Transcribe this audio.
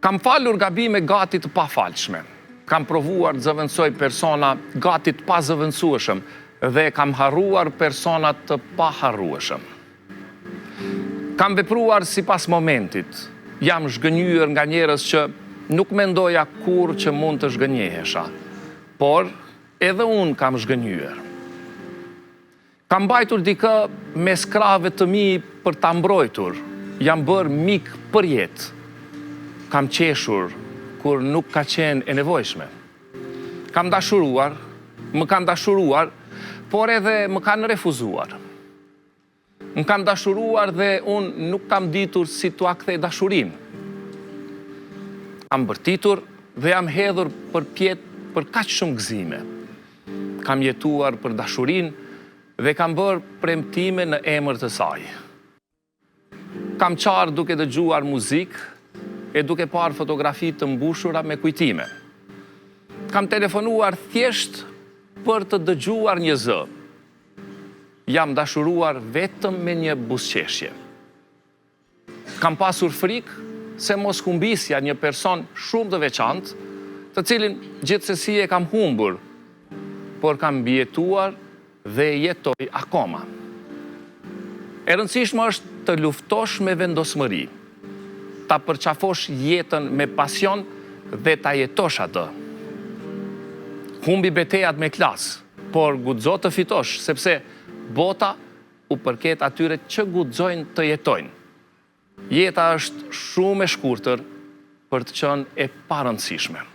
Kam falur gabime gati të pafalshme. Kam provuar të zëvendësoj persona gati të pazëvendësueshëm dhe kam harruar persona të paharrueshëm. Kam vepruar sipas momentit. Jam zhgënjur nga njerëz që nuk mendoja kurrë që mund të zhgënjehesha, por edhe unë kam zhgënjur. Kam mbajtur dikë mes krahëve të mi për ta mbrojtur. Jam bërë mik për jetë. Kam qeshur kur nuk ka qenë e nevojshme. Kam dashuruar, më kanë dashuruar, por edhe më kanë refuzuar. Më kanë dashuruar dhe unë nuk kam ditur si t'ua kthej dashurinë. Kam bërtitur dhe jam hedhur për pjetë për kaq shumë gëzime. Kam jetuar për dashurinë dhe kam bërë premtime në emër të saj. Kam qarë duke dëgjuar muzikë e duke parë fotografi të mbushura me kujtime. Kam telefonuar thjesht për të dëgjuar një zë. Jam dashuruar vetëm me një buzëqeshje. Kam pasur frikë se mos humbisja një person shumë të veçantë, të cilin gjithsesi e kam humbur, por kam mbijetuar dhe jetoj akoma. E rëndësishme është të luftosh me vendosmëri, ta përqafosh jetën me pasion dhe ta jetosh atë. Humbi betejat me klasë, por guxo të fitosh, sepse bota u përket atyre që guxojnë të jetojnë. Jeta është shumë e shkurtër për të qenë e parëndësishme.